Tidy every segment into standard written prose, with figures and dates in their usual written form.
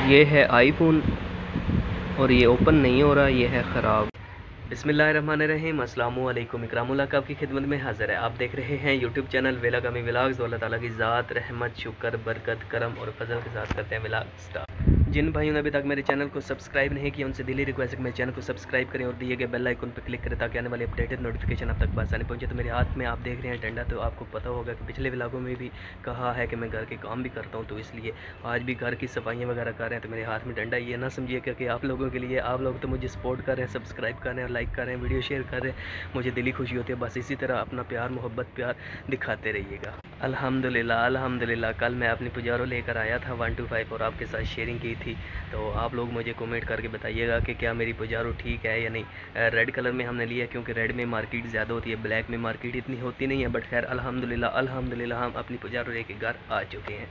ये है आईफोन और ये ओपन नहीं हो रहा, ये है ख़राब। बिस्मिल्लाहिर्रहमानिर्रहीम, अस्सलामु अलैकुम। इकरामुल हक आपकी खिदमत में हाज़िर है। आप देख रहे हैं यूट्यूब चैनल वेलागामी व्लॉग्स। अल्लाह ताला की ज़ात रहमत, शुक्र, बरकत, करम और फजल के साथ करते हैं व्लॉग स्टार्ट। जिन भाइयों ने अभी तक मेरे चैनल को सब्सक्राइब नहीं किया उनसे दिली रिक्वेस्ट है कि मेरे चैनल को सब्सक्राइब करें और दिए गए बेल आइकन पर क्लिक करें ताकि आने वाली अपडेटेड नोटिफिकेशन आप तक आसानी पहुंचे। तो मेरे हाथ में आप देख रहे हैं डंडा, तो आपको पता होगा कि पिछले व्लॉगों में भी कहा है कि मैं घर के काम भी करता हूं, तो इसलिए आज भी घर की सफाइयाँ वगैरह कर रहे हैं। तो मेरे हाथ में डंडा, ये ना समझिए कि आप लोगों के लिए, आप लोग तो मुझे सपोर्ट कर रहे हैं, सब्सक्राइब कर रहे हैं, लाइक कर रहे हैं, वीडियो शेयर कर रहे हैं, मुझे दिली खुशी होती है। बस इसी तरह अपना प्यार, मोहब्बत, प्यार दिखाते रहिएगा। अल्हम्दुलिल्लाह अल्हम्दुलिल्लाह। कल मैं अपनी पुजारो लेकर आया था 125 और आपके साथ शेयरिंग की थी। तो आप लोग मुझे कमेंट करके बताइएगा कि क्या मेरी पुजारो ठीक है या नहीं। रेड कलर में हमने लिया क्योंकि रेड में मार्केट ज़्यादा होती है, ब्लैक में मार्केट इतनी होती नहीं है। बट खैर अल्हम्दुलिल्लाह अल्हम्दुलिल्लाह हम अपनी पुजारो लेके घर आ चुके हैं।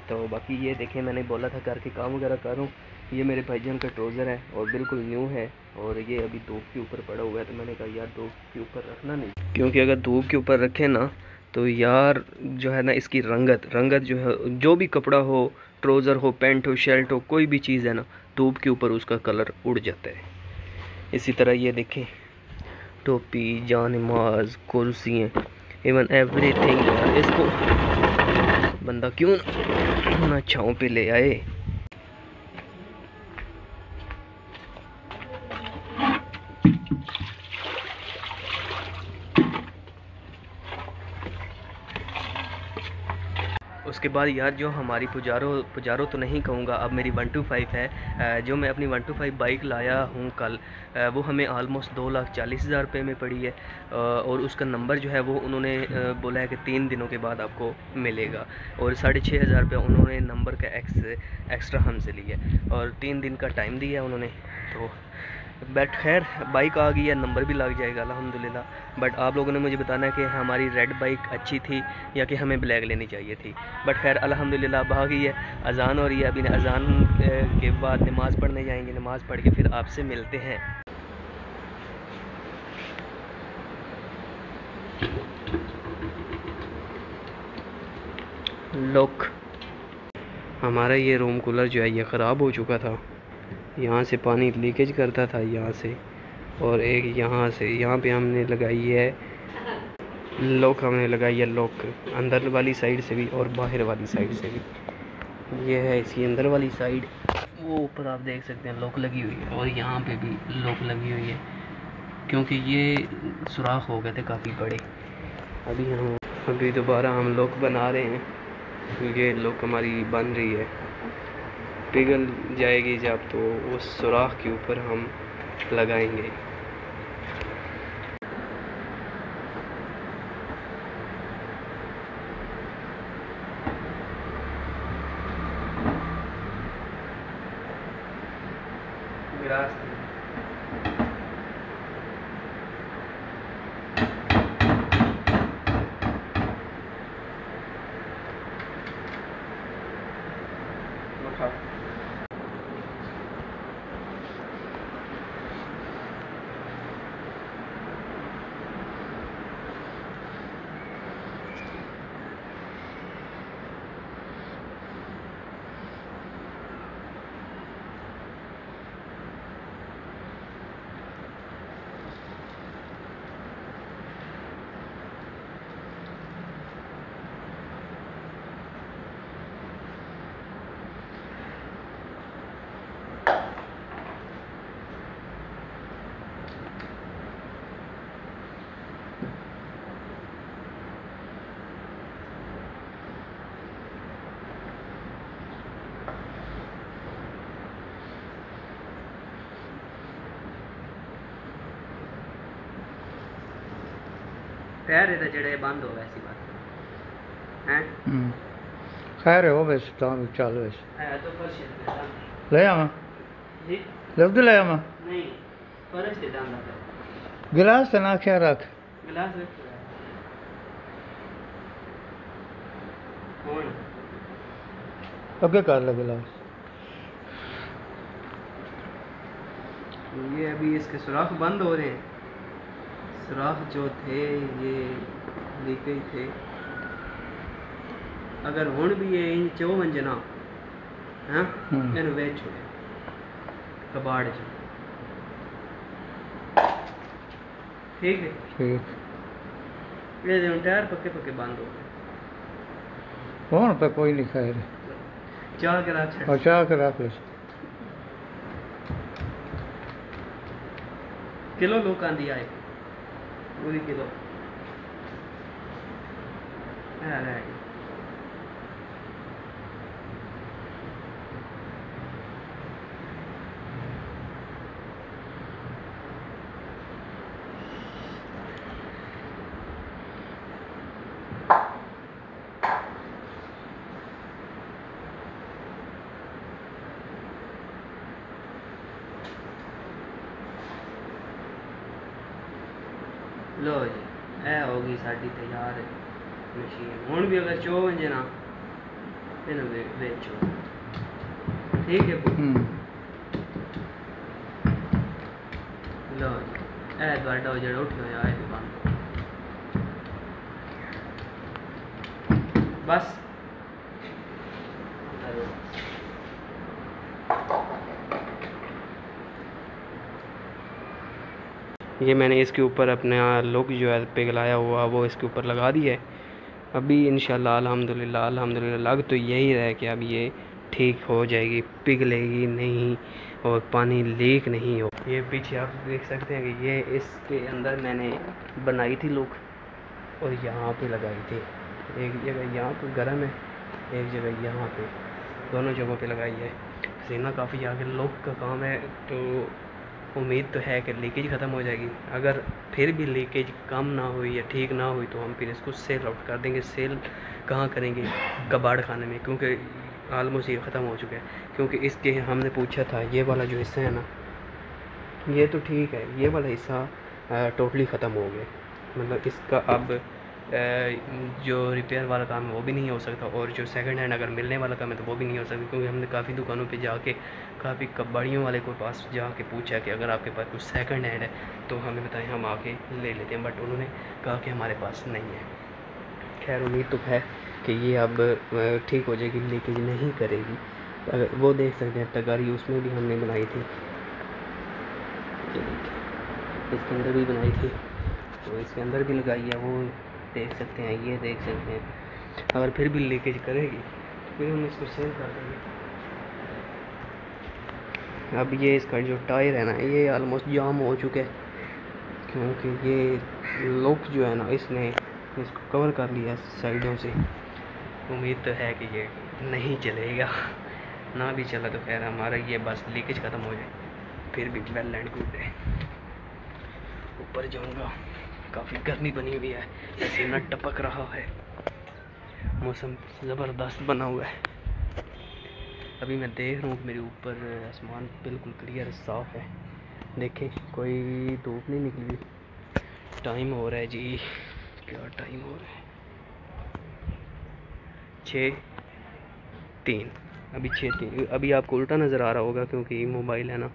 तो बाकी ये देखें, मैंने बोला था घर के काम वगैरह करूँ। ये मेरे भाईजान का ट्राउज़र है और बिल्कुल न्यू है और ये अभी धूप के ऊपर पड़ा हुआ है। तो मैंने कहा यार धूप के ऊपर रखना नहीं, क्योंकि अगर धूप के ऊपर रखें ना तो यार जो है ना इसकी रंगत जो है, जो भी कपड़ा हो, ट्राउज़र हो, पैंट हो, शर्ट हो, कोई भी चीज़ है ना, धूप के ऊपर उसका कलर उड़ जाता है। इसी तरह ये देखें, टोपी, जान-ए-नमाज़, कुर्सियाँ, इवन एवरीथिंग। यार इसको बंदा क्यों ना छाँव पे ले आए। उसके बाद यार जो हमारी पुजारो तो नहीं कहूँगा, अब मेरी 125 है। जो मैं अपनी 125 बाइक लाया हूँ कल, वो हमें आलमोस्ट 2,40,000 रुपये में पड़ी है। और उसका नंबर जो है वो उन्होंने बोला है कि 3 दिनों के बाद आपको मिलेगा, और 6,500 रुपये उन्होंने नंबर का एक्स्ट्रा हमसे लिया और 3 दिन का टाइम दिया उन्होंने। तो बट खैर बाइक आ गई है, नंबर भी लग जाएगा अल्हम्दुलिल्लाह। बट आप लोगों ने मुझे बताना है कि हमारी रेड बाइक अच्छी थी या कि हमें ब्लैक लेनी चाहिए थी। बट खैर अल्हम्दुलिल्लाह अब आ गई है। अजान हो रही है, अभी अजान के बाद नमाज़ पढ़ने जाएंगे, नमाज़ पढ़ के फिर आपसे मिलते हैं। लुक, हमारा ये रूम कूलर जो है ये ख़राब हो चुका था। यहाँ से पानी लीकेज करता था यहाँ से, और एक यहाँ से, यहाँ पे हमने लगाई है लॉक, हमने लगाई है लॉक अंदर वाली साइड से भी और बाहर वाली साइड से भी। ये है इसकी अंदर वाली साइड, वो ऊपर आप देख सकते हैं लॉक लगी हुई है, और यहाँ पे भी लॉक लगी हुई है क्योंकि ये सुराख हो गए थे काफ़ी बड़े। अभी दोबारा हम लॉक बना रहे हैं। ये लॉक हमारी बन रही है, पिघल जाएगी जब तो उस सुराख के ऊपर हम लगाएंगे। खैर ये जड़े बंद हो वैसी बात है। खैर है वो वैसे तो चल वैसे है तो फर्श ले आवा जी लग ले आवा नहीं, फर्श दे दांदा गिलास ना क्या रख गिलास रख कौन ओके कर ले गिलास। ये अभी इसके सुराख बंद हो रहे हैं। सुराख जो थे ये लीकेज थे। अगर हुण भी ये इन चो वंजना हाँ मैंने वेच छोड़े कबाड़ च ठीक है। ठीक ये टायर पक्के पक्के बंद हो गए कौन पे कोई नहीं खैर चाह के रख छड़ अच्छा के रख ले किलो लोग आंदी आए पूरी किलो लो जी ए होगी साड़ी तैयार मशीन हुण भी अगर चो वंजे ना इन्हू बेचो ठीक है लो जी ए तुहाडा जेड़ा उठिया होया है बंद बस ये मैंने इसके ऊपर अपना लुक जो है पिघलाया हुआ वो इसके ऊपर लगा दिया है। अभी इंशाल्लाह अल्हम्दुलिल्लाह लग तो यही रहा है कि अब ये ठीक हो जाएगी, पिघलेगी नहीं और पानी लीक नहीं हो। ये पीछे आप देख सकते हैं कि ये इसके अंदर मैंने बनाई थी लुक और यहाँ पे लगाई थी। एक जगह यहाँ पे गर्म है, एक जगह यहाँ पे, दोनों जगहों पे लगाई है। पसीना काफ़ी आगे लुक का काम है तो उम्मीद तो है कि लीकेज ख़त्म हो जाएगी। अगर फिर भी लीकेज कम ना हुई या ठीक ना हुई तो हम फिर इसको सेल आउट कर देंगे। सेल कहाँ करेंगे? कबाड़ खाने में, क्योंकि आलमोस्ट ये ख़त्म हो चुका है। क्योंकि इसके हमने पूछा था ये वाला जो हिस्सा है ना, ये तो ठीक है, ये वाला हिस्सा टोटली ख़त्म हो गया। मतलब इसका अब जो रिपेयर वाला काम है वो भी नहीं हो सकता और जो सेकंड हैंड अगर मिलने वाला काम है तो वो भी नहीं हो सकता। क्योंकि हमने काफ़ी दुकानों पे जाके, काफ़ी कबाड़ियों वाले के पास जाके पूछा कि अगर आपके पास कुछ सेकंड हैंड है तो हमें बताएं, हम आके ले लेते हैं। बट उन्होंने कहा कि हमारे पास नहीं है। खैर उम्मीद तो है कि ये अब ठीक हो जाएगी, लीकेज नहीं करेगी। अगर वो देख सकते हैं तगारी उसमें भी हमने बनाई थी, इसके अंदर भी बनाई थी तो इसके अंदर भी लगाई है, वो देख सकते हैं, ये देख सकते हैं। अगर फिर भी लीकेज करेगी तो फिर हम इसको सेल कर देंगे। अब ये इसका जो टायर है ना, ये ऑलमोस्ट जाम हो चुका है क्योंकि ये लुक जो है ना इसने इसको कवर कर लिया साइडों से। उम्मीद तो है कि ये नहीं चलेगा, ना भी चला तो खैर हमारा ये बस लीकेज ख़त्म हो जाए, फिर भी वेल एंड गुड है। ऊपर जाऊंगा, काफ़ी गर्मी बनी हुई है, पसीना टपक रहा है, मौसम ज़बरदस्त बना हुआ है। अभी मैं देख रहा हूँ मेरे ऊपर आसमान बिल्कुल क्लियर साफ़ है, देखें कोई धूप नहीं निकली। टाइम हो रहा है जी, क्या टाइम हो रहा है? 6:03, अभी 6:03। अभी आपको उल्टा नज़र आ रहा होगा क्योंकि मोबाइल है ना,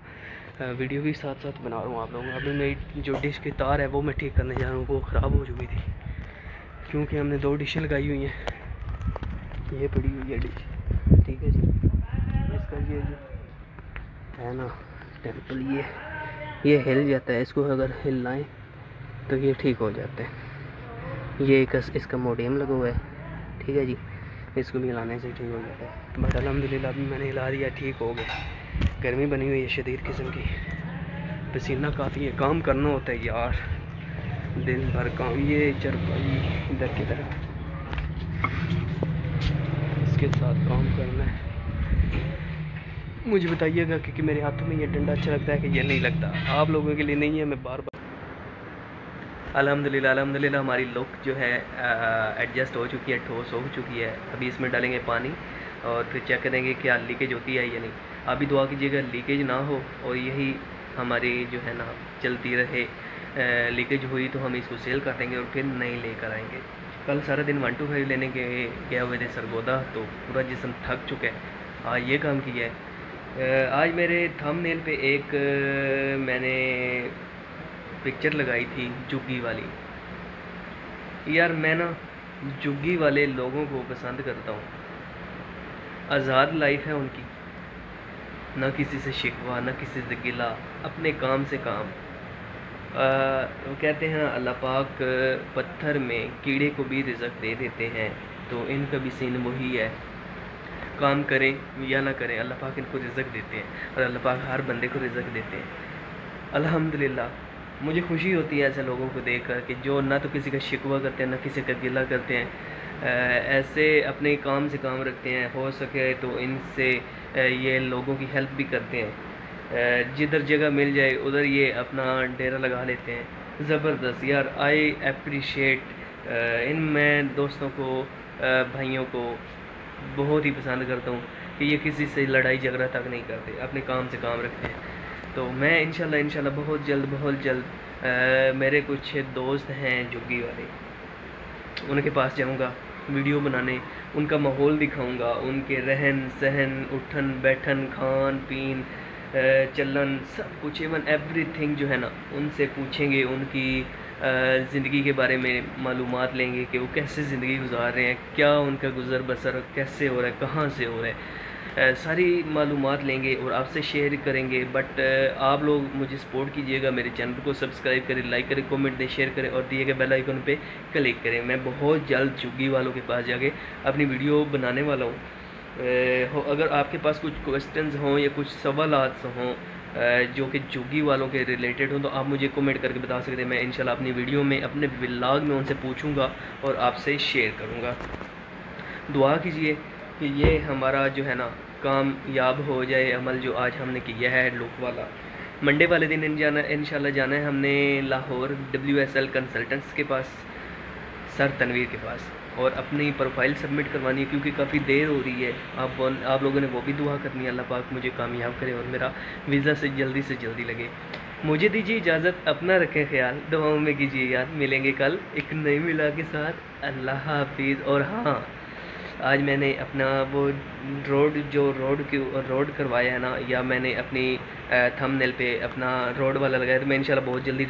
वीडियो भी साथ साथ बना रहा हूँ आप लोगों को। अभी मेरी जो डिश की तार है वो मैं ठीक करने जा रहा हूँ, वो ख़राब हो चुकी थी क्योंकि हमने 2 डिशें लगाई हुई हैं। ये पड़ी हुई है डिश, ठीक है जी। इसका ये जो है ना टेम्पल, ये हिल जाता है, इसको अगर हिलाएं तो ये ठीक हो जाता है। ये एक इसका मोडेम लगा हुआ है, ठीक है जी, इसको भी हिलाने से ठीक हो जाता है। बट अल्हम्दुलिल्लाह अभी मैंने हिला दिया, ठीक हो गया। गर्मी बनी हुई है शदीद किस्म की, पसीना काफ़ी है, काम करना होता है यार, दिन भर काम। ये चरपाई इधर की तरफ, इसके साथ काम करना है। मुझे बताइएगा कि मेरे हाथों में ये डंडा अच्छा लगता है कि ये नहीं लगता। आप लोगों के लिए नहीं है, मैं बार बार। अल्हम्दुलिल्लाह हमारी लुक जो है एडजस्ट हो चुकी है, ठोस हो चुकी है। अभी इसमें डालेंगे पानी और फिर चेक करेंगे क्या लीकेज होती है या नहीं। अभी दुआ कीजिएगा लीकेज ना हो और यही हमारी जो है ना चलती रहे। लीकेज हुई तो हम इसको सेल कर देंगे और फिर नई लेकर आएंगे। कल सारा दिन 125 लेने के गए हुए थे सरगोदा, तो पूरा जिस्म थक चुका है। आज ये काम किया है। आज मेरे थंबनेल पे एक मैंने पिक्चर लगाई थी जुग्गी वाली। यार मैं ना जुग्गी वाले लोगों को पसंद करता हूँ, आज़ाद लाइफ है उनकी, ना किसी से शिकवा, ना किसी से गिला, अपने काम से काम। वो कहते हैं अल्लाह पाक पत्थर में कीड़े को भी रिज़्क़ दे देते हैं, तो इनका भी सीन वही है, काम करें या ना करें अल्लाह पाक इनको रिज़्क़ देते हैं और अल्लाह पाक हर बंदे को रिज़्क़ देते हैं। अल्हम्दुलिल्लाह मुझे खुशी होती है ऐसे लोगों को देख कर कि जो ना तो किसी का शिकवा करते हैं, ना किसी का गिला करते हैं, ऐसे अपने काम से काम रखते हैं। हो सके तो इनसे ये लोगों की हेल्प भी करते हैं, जिधर जगह मिल जाए उधर ये अपना डेरा लगा लेते हैं। ज़बरदस्त यार, आई अप्रिशिएट इन मैं दोस्तों को, भाइयों को बहुत ही पसंद करता हूँ कि ये किसी से लड़ाई झगड़ा तक नहीं करते, अपने काम से काम रखते हैं। तो मैं इंशाल्लाह बहुत जल्द मेरे कुछ दोस्त हैं जुग्गी वाले, उनके पास जाऊंगा, वीडियो बनाने, उनका माहौल दिखाऊंगा, उनके रहन सहन, उठन बैठन, खान पीन, चलन, सब कुछ इवन एवरीथिंग जो है ना उनसे पूछेंगे, उनकी ज़िंदगी के बारे में मालूमात लेंगे कि वो कैसे ज़िंदगी गुजार रहे हैं, क्या उनका गुज़र बसर कैसे हो रहा है, कहाँ से हो रहा है, सारी मालूमात लेंगे और आपसे शेयर करेंगे। बट आप लोग मुझे सपोर्ट कीजिएगा, मेरे चैनल को सब्सक्राइब करें, लाइक करें, कमेंट दें, शेयर करें और दिए गए बेल आइकन पे क्लिक करें। मैं बहुत जल्द जुग्गी वालों के पास जाके अपनी वीडियो बनाने वाला हूँ। अगर आपके पास कुछ क्वेश्चंस हों या कुछ सवालात हों जो कि जुग्गी वालों के रिलेटेड हों, तो आप मुझे कमेंट करके बता सकते हैं। मैं इंशाल्लाह अपनी वीडियो में, अपने व्लॉग में उनसे पूछूंगा और आपसे शेयर करूंगा। दुआ कीजिए कि ये हमारा जो है ना कामयाब हो जाए अमल जो आज हमने किया है लुक वाला। मंडे वाले दिन इंशाल्लाह जाना है हमने लाहौर WSL कंसल्टेंट्स के पास, सर तनवीर के पास, और अपनी प्रोफाइल सबमिट करवानी है क्योंकि काफ़ी देर हो रही है। आप लोगों ने वो भी दुआ करनी है, अल्लाह पाक मुझे कामयाब करे और मेरा वीज़ा से जल्दी लगे। मुझे दीजिए इजाज़त, अपना रखें ख्याल, दुआओं में कीजिए याद। मिलेंगे कल एक नई मिला के साथ। अल्लाह हाफिज़। और हाँ, आज मैंने अपना वो रोड करवाया है ना, या मैंने अपनी थंबनेल पे अपना रोड वाला लगाया, तो मैं इंशाल्लाह बहुत जल्दी